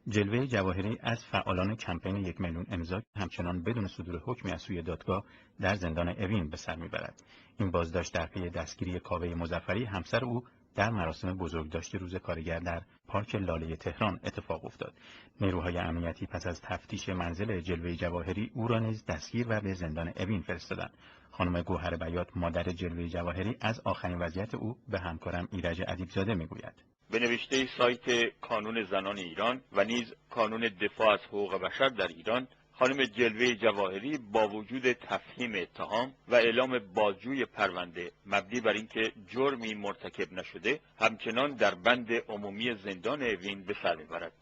جلوه جواهری از فعالان کمپین 1 میلیون امضا همچنان بدون صدور حکمی از سوی دادگاه در زندان اوین به سر میبرد. این بازداشت در پی دستگیری کاوه مظفری همسر او در مراسم بزرگداشت روز کارگر در پارک لاله تهران اتفاق افتاد. نیروهای امنیتی پس از تفتیش منزل جلوه جواهری او را نیز دستگیر و به زندان اوین فرستادند. خانم گوهر بیات مادر جلوه جواهری از آخرین وضعیت او به همکارم ایرج ادیبزاده میگوید. به نوشته سایت کانون زنان ایران و نیز کانون دفاع از حقوق بشر در ایران، خانم جلوه جواهری با وجود تفهیم اتهام و اعلام بازجوی پرونده مبنی بر اینکه جرمی مرتکب نشده، همچنان در بند عمومی زندان اوین به سر میبرد.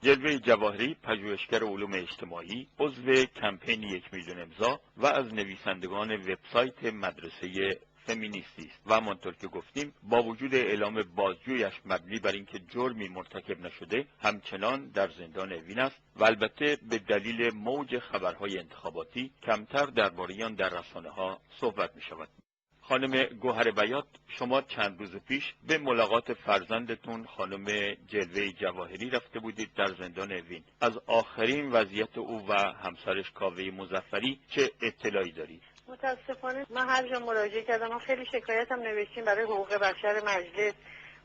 جلوه جواهری پژوهشگر علوم اجتماعی، عضو کمپین 1 میلیون امضا و از نویسندگان وبسایت مدرسه فمینیستی است و همانطور که گفتیم با وجود اعلام بازجویش مبنی بر اینکه جرمی مرتکب نشده همچنان در زندان اوین است و البته به دلیل موج خبرهای انتخاباتی کمتر درباره آن در رسانه‌ها صحبت می‌شود. خانم گوهر بیات، شما چند روز پیش به ملاقات فرزندتون خانم جلوه جواهری رفته بودید در زندان اوین. از آخرین وضعیت او و همسرش کاوه مظفری چه اطلاعی دارید؟ متاسفانه من هر جا مراجعه کردم، ما خیلی شکایت هم نوشتیم برای حقوق بشر مجلس،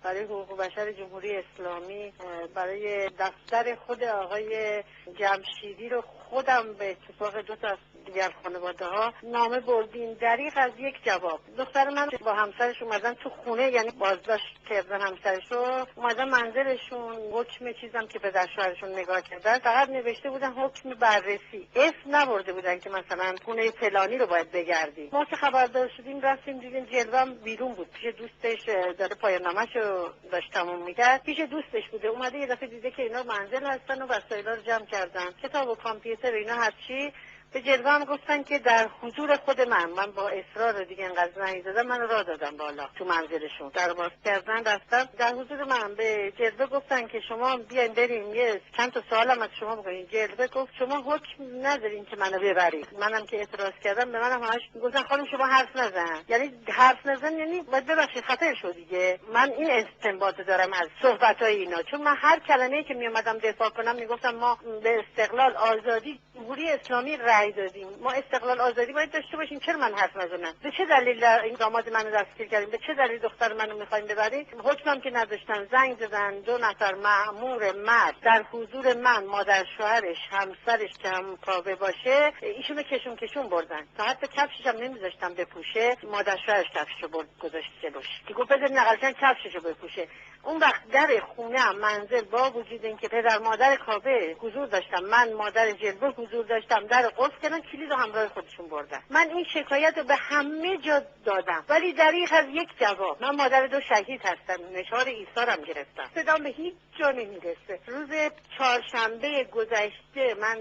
برای حقوق بشر جمهوری اسلامی، برای دفتر خود آقای جمشیدی رو خودم به اتفاق 2 تا از دیگر خانواده ها نامه بردیم دریغ از یک جواب. دختر من با همسرش اومدن تو خونه، یعنی بازداشت کردن همسرش رو، اومدن منزلشون، حکم چیزم که پدر شوهرشون نگاه کردن فقط نوشته بودن حکم بررسی، اسم نبرده بودن که مثلا خونه فلانی رو باید بگردیم. ما که خبردار شدیم رفتیم دیدیم جلوه بیرون بود، پیش دوستش داره پایان‌نامه‌شو داشت تموم می‌کرد، پیش دوستش بوده. اومده یه دفعه دیده که اینا منزل هستن و وسایلا رو جمع کردن، کتاب و کامپیوتر اینا هرچی. به جلوه هم گفتن که در حضور خود من با اصرار دیگه اینقدر زنگ زدم، من راه دادم بالا تو منزلشون، در باز کردن رفتم در حضور من. به جلوه گفتن که شما بیاین بریم یه چند تا سوالم از شما بکنین. جلوه گفت شما حکم ندارین که منو ببرید. منم که اعتراض کردم به منم همش گفتن خانم شما حرف نزن. یعنی حرف نزن یعنی باید ببخشید خطر شد دیگه. من این استنباط دارم از صحبتای اینا، چون من هر کلمه‌ای که میومدم دفاع کنم میگفتم ما به استقلال، آزادی، جمهوری اسلامی رأی دادیم، ما استقلال آزادی باید داشته باشیم. چرا من حرف نزنم؟ به چه دلیل این داماد منو دستگیر کردیم؟ به چه دلیل دختر منو میخواین ببرید؟ حکمم که نداشتن، زنگ زدن 2 نفر مأمور مرد در حضور من، مادر شوهرش، همسرش که هم کاوه باشه، ایشونو کشون بردن. تا حتی کفشش هم نمیذاشتن بپوشه، مادر شوهرش کفششو برد گذاشت جلوش که گفت بذار نقلشن کفششو بپوشه. اون وقت در خونه منزل با وجود اینکه پدر مادر کاوه حضور داشتم، من مادر جلوه حضور داشتم، در قفل کردن، کلید رو همراه خودشون بردن. من این شکایت رو به همه جا دادم ولی دریغ از یک جواب. من مادر 2 شهید هستم، نشان عیسی هم گرفتم، صدام به هیچ جا نمیرسه. روز چهارشنبه گذشته من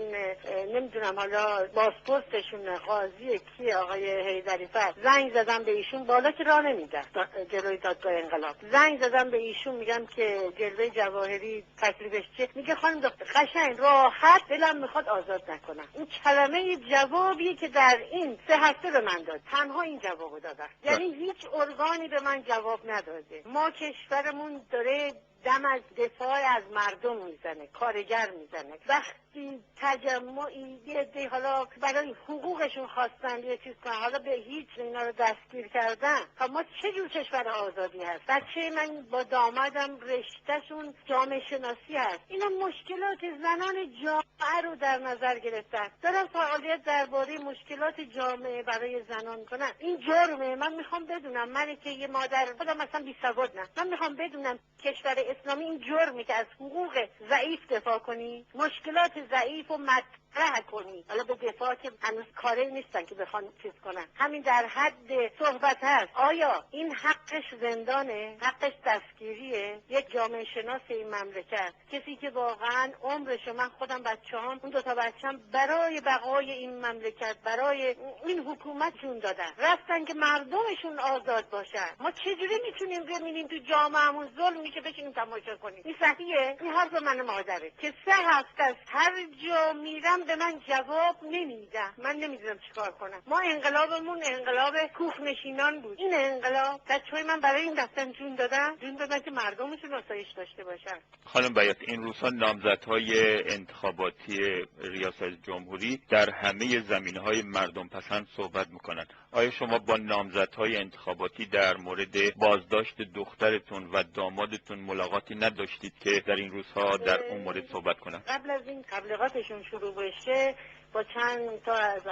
نمیدونم حالا بازپرسشون قاضی کی آقای حیدری فر، زنگ زدم به ایشون، بالا که راه نمیدن جلوی دادگاه انقلاب. زنگ زدم به ایشون میگم که جلوه جواهری تکلیفش چیه؟ میگه خانم دکتر قشنگ راحت دلم میخواد آزاد نکنم. این کلمه جوابی که در این 3 هفته به من داد، تنها این جوابو دادن. یعنی هیچ ارگانی به من جواب نداده. ما کشورمون داره دم از دفاع از مردم میزنه، کارگر میزنه. وقتی تجمعی یه عده حالا برای حقوقشون خواستن یه چیز کنن، حالا به هیچ اینا رو دستگیر کردن. خب ما چه جور کشور آزادی هست؟ بچه من با دامادم رشتهشون جامعه شناسی هست. اینا مشکلات زنان جامعه رو در نظر گرفتن، دارن فعالیت درباره مشکلات جامعه برای زنان میکنن. این جرمه. من میخوام بدونم، من که یه مادر خودم مثلا بی سواد نه، من میخوام بدونم کشور اسلامی این جرمه که از حقوق ضعیف دفاع کنی، مشکلات ضعیف و مطرح کنی. حالا به دفاع که هنوز کاری نیستن که بخوان چیز کنن، همین در حد صحبت هست. آیا این حقش زندانه؟ حقش دستگیریه؟ یک جامعه شناس این مملکت، کسی که واقعا عمرش، من خودم بچه‌هام، اون 2 تا بچه‌م برای بقای این مملکت، برای این حکومت جون دادن، رفتن که مردمشون آزاد باشن. ما چجوری میتونیم ببینیم تو جامعهمون ظلمی که بشینیم تماشا کنیم. این صحیحه؟ این حرف من مادره که 3 هفته است هر جا میرم به من جواب نمیدن. من نمیدونم چیکار کنم. ما انقلابمون انقلاب کوفنشینان بود. این انقلاب بچه‌های من برای این رفتن جون دادن که مردمشون آسایش داشته باشن. خانم بیات، این روزها نامزدهای انتخاباتی ریاست جمهوری در همه زمینه‌های مردم پسند صحبت میکنن. آیا شما با نامزدهای انتخاباتی در مورد بازداشت دخترتون و دامادتون ملاقاتی نداشتید که در این روزها در اون مورد صحبت کنن؟ قبل از این تبلیغاتشون شروع بشه با چند تا از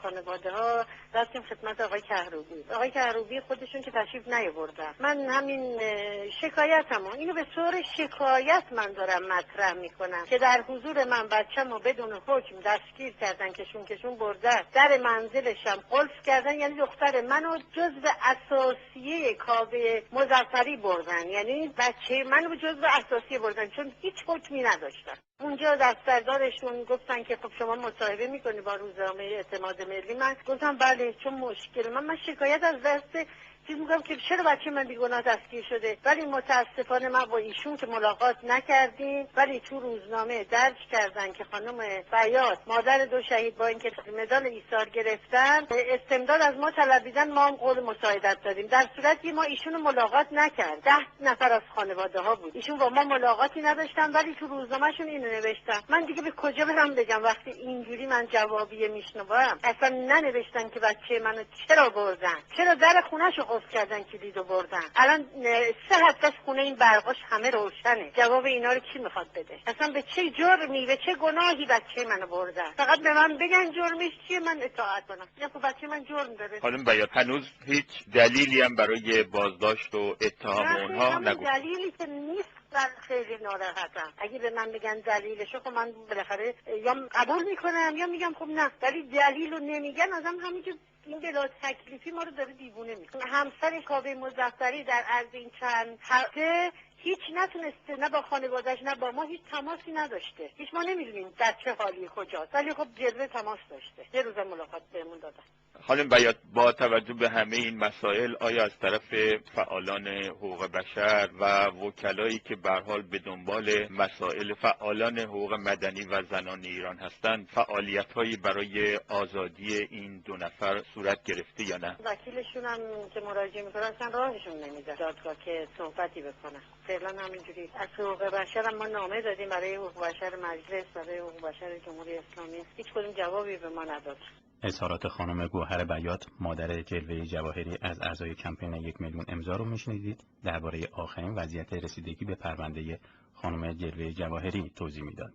خانواده ها رفتیم خدمت آقای کهروبی. آقای کهروبی خودشون که تشریف نیاوردن. من همین شکایتمو اینو به صورت شکایت من دارم مطرح میکنم که در حضور من بچه‌مو بدون حکم دستگیر کردن، کشون بردن، در منزلشم قلف کردن. یعنی دختر منو جزو اساسیه کاوه مظفری بردن، یعنی بچه منو جزو اساسیه بردن چون هیچ حکمی نداشتن. اونجا دفتردارشون گفتن که خب شما مصاحبه میکنی با روزنامه اعتماد ملی؟ من گفتم بله، چون مشکل من شکایت از دست چیز میگم که چرا بچه من بیگناه دستگیر شده. ولی متاسفانه من با ایشون که ملاقات نکردیم، ولی تو روزنامه درج کردن که خانم بیات مادر 2 شهید با اینکه مدال ایثار گرفتن استمداد از ما طلبیدن، ما هم قول مساعدت دادیم، در صورتی ما ایشون ملاقات نکرد. 10 نفر از خانواده ها بود، ایشون با ما ملاقاتی نداشتن ولی تو روزنامهشون اینو نوشتن. من دیگه به کجا برم بگم وقتی اینجوری من جوابیه میشنوم؟ اصلا ننوشتن که بچه منو چرا بردن، چرا در خونه‌شو قفل کردن، کلیدو بردن. الان 3 هفته از خونه این برقاش همه روشنه. جواب اینا رو کی میخواد بده؟ اصلا به چه جرمی، به چه گناهی بچه منو بردن؟ فقط به من بگن جرمش چیه من اطاعت کنم. یا خب بچه من جرم داره. خانم بیات، هنوز هیچ دلیلی هم برای بازداشت و اتهام اونها نگفتن؟ دلیلی که نیست. من خیلی ناراحتم. اگه به من بگن دلیلشو خب من بالاخره یا قبول میکنم یا میگم خب نه، ولی دلیلو نمیگن. ازم همینجور این بلا تکلیفی ما رو داره دیوونه میکنه. همسر کاوه مظفری در عرض این چند هفته هیچ نتونسته، نه با خانواده‌اش نه با ما هیچ تماسی نداشته. هیچ ما نمیدونیم در چه حالی کجاست، ولی خب جلوه تماس داشته. یه روز ملاقات بهمون دادن. خانم بیات، با توجه به همه این مسائل آیا از طرف فعالان حقوق بشر و وکلایی که به هر حال به دنبال مسائل فعالان حقوق مدنی و زنان ایران هستند فعالیت‌هایی برای آزادی این 2 نفر صورت گرفته یا نه؟ وکیلشون هم که مراجعه می‌کنن اصلا راهشون نمیده دادگاه که صحبتی بکنن. فعلا همینجوری. از حقوق بشر هم ما نامه دادیم برای حقوق بشر مجلس، برای حقوق بشر جمهوری اسلامی، هیچ کدوم جوابی به ما نداد. اظهارات خانم گوهر بیات مادر جلوه جواهری از اعضای کمپین 1 میلیون امضا رو میشنیدید. درباره آخرین وضعیت رسیدگی به پرونده خانم جلوه جواهری توضیح میداد.